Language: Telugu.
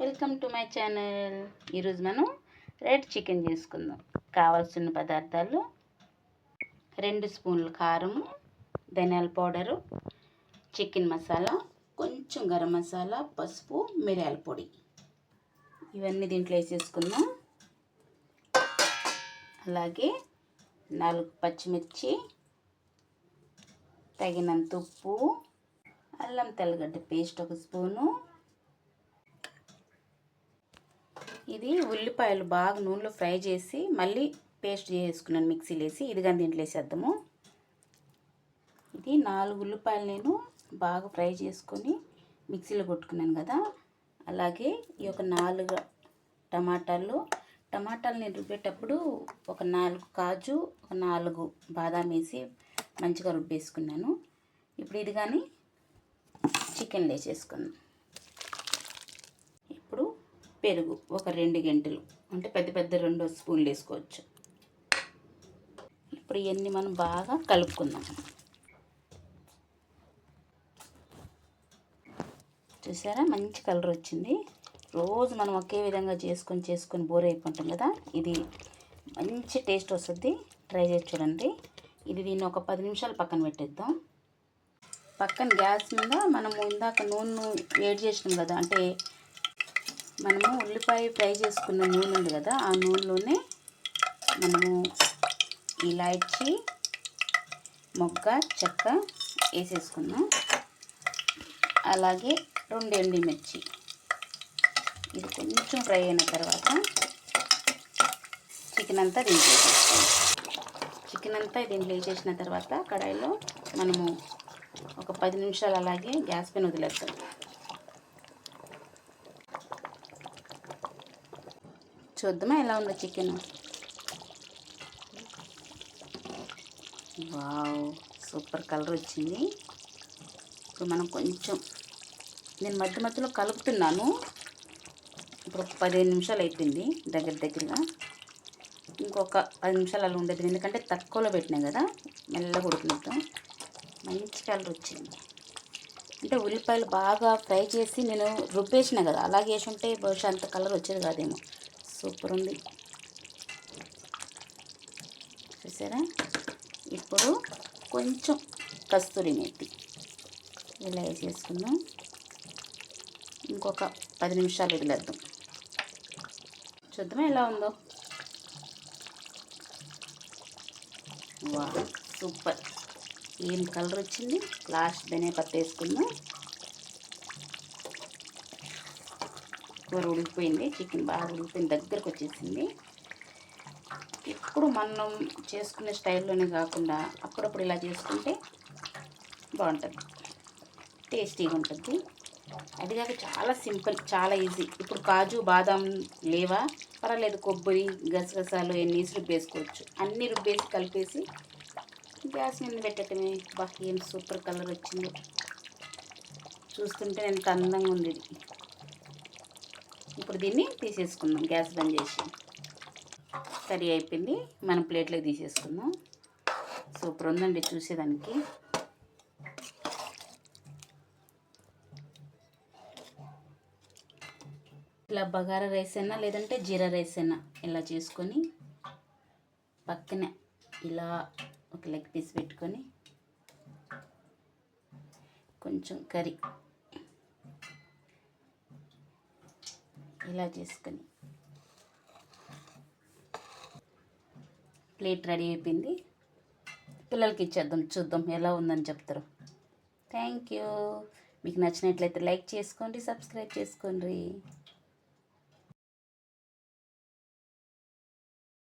Welcome to my channel. ఈరోజు మనం రెడ్ చికెన్ చేసుకుందాం. కావాల్సిన పదార్థాలు 2 స్పూన్లు కారం, ధనియాల పౌడరు, చికెన్ మసాలా, కొంచెం గరం మసాలా, పసుపు, మిరియాల పొడి. ఇవన్నీ దీంట్లో వేసేసుకుందాం. అలాగే 4 పచ్చిమిర్చి, తగినంత ఉప్పు, అల్లం తెల్లగడ్డ పేస్ట్ 1 స్పూను. ఇది ఉల్లిపాయలు బాగా నూనెలో ఫ్రై చేసి మళ్ళీ పేస్ట్ చేసుకున్నాను మిక్సీలో వేసి. ఇది కానీ దీంట్లో వేసేద్దాము. ఇది 4 ఉల్లిపాయలు నేను బాగా ఫ్రై చేసుకొని మిక్సీలో కొట్టుకున్నాను కదా. అలాగే ఈ ఒక 4 టమాటాలు నేను రుబ్బేటప్పుడు ఒక 4 కాజు, ఒక 4 బాదాం వేసి మంచిగా రుబ్బేసుకున్నాను. ఇప్పుడు ఇది కానీ చికెన్లో వేసేసుకున్నాను. ఇప్పుడు పెరుగు ఒక 2 గంటలు, అంటే పెద్ద 2 స్పూన్లు వేసుకోవచ్చు. ఇప్పుడు ఇవన్నీ మనం బాగా కలుపుకుందాం. చూసారా, మంచి కలర్ వచ్చింది. రోజు మనం ఒకే విధంగా చేసుకొని బోర్ అయిపోతాం కదా. ఇది మంచి టేస్ట్ వస్తుంది, ట్రై చేసి చూడండి. దీన్ని ఒక 10 నిమిషాలు పక్కన పెట్టేద్దాం. పక్కన గ్యాస్ మీద మనము ఇందాక నూనె వేడి చేసినాం కదా, అంటే మనము ఉల్లిపాయ ఫ్రై చేసుకున్న నూనె ఉంది కదా, ఆ నూనెలోనే మనము ఇలాచి, మొగ్గ, చెక్క వేసేసుకున్నాం. అలాగే 2 ఎండుమిర్చి. ఇది కొంచెం ఫ్రై అయిన తర్వాత చికెన్ అంతా దీంట్లో వేసేసిన తర్వాత కడాయిలో మనము ఒక 10 నిమిషాలు అలాగే గ్యాస్ పైన వదిలేస్తాం. చూద్దామా ఎలా ఉందో చికెన్. వావ్, సూపర్ కలర్ వచ్చింది. ఇప్పుడు మనం కొంచెం నేను మధ్యలో కలుపుతున్నాను. ఇప్పుడు 15 నిమిషాలు అయిపోయింది దగ్గరగా. ఇంకొక 10 నిమిషాలు అలా ఉండేది, ఎందుకంటే తక్కువలో పెట్టినాం కదా, మెల్లగా ఉడికినట్టు. మంచి కలర్ వచ్చింది. అంటే ఉల్లిపాయలు బాగా ఫ్రై చేసి నేను రుబ్బేసిన కదా, అలాగే వేసి ఉంటే బహుశా అంత కలర్ వచ్చేది కాదేమో. సూపర్ ఉంది, చూసారా. ఇప్పుడు కొంచెం కస్తూరి మేతి ఇలా వేసేసుకుందాం. ఇంకొక 10 నిమిషాలు వదిలేద్దాం. చూద్దామా ఎలా ఉందో. వా, సూపర్, ఏం కలర్ వచ్చింది. లాస్ట్ ధనియా పత్తి వేసుకుందాం. కూర ఉడికిపోయింది, చికెన్ బాగా ఉడికిపోయింది, దగ్గరకు వచ్చేసింది. ఇప్పుడు మనం చేసుకునే స్టైల్లోనే కాకుండా అప్పుడప్పుడు ఇలా చేసుకుంటే బాగుంటుంది, టేస్టీగా ఉంటుంది. అదిగాక చాలా సింపుల్, చాలా ఈజీ. ఇప్పుడు కాజు, బాదాం లేవా, పర్వాలేదు, కొబ్బరి, గసగసాలు ఎన్ని రుబ్బేసుకోవచ్చు. అన్నీ రుబ్బేసి కలిపేసి గ్యాస్ మీద పెట్టడమే. బాగా ఏం సూపర్ కలర్ వచ్చింది. చూస్తుంటే ఎంత అందంగా ఉంది ఇది. ఇప్పుడు దీన్ని తీసేసుకుందాం, గ్యాస్ బంద్ చేసి. కర్రీ అయిపోయింది, మనం ప్లేట్లోకి తీసేసుకుందాం. సూపర్ ఉందండి చూసేదానికి. ఇలా బగారా రైస్ అయినా లేదంటే జీరా రైస్ అయినా ఇలా చేసుకొని పక్కనే ఇలా ఒక లెగ్ పీస్ పెట్టుకొని కొంచెం కర్రీ ఇలా చేసుకొని ప్లేట్ రెడీ అయిపోయింది. పిల్లలకి ఇచ్చేద్దాం, చూద్దాం ఎలా ఉందని చెప్తారు. Thank you. మీకు నచ్చినట్లయితే లైక్ చేసుకోండి, సబ్స్క్రైబ్ చేసుకోండి.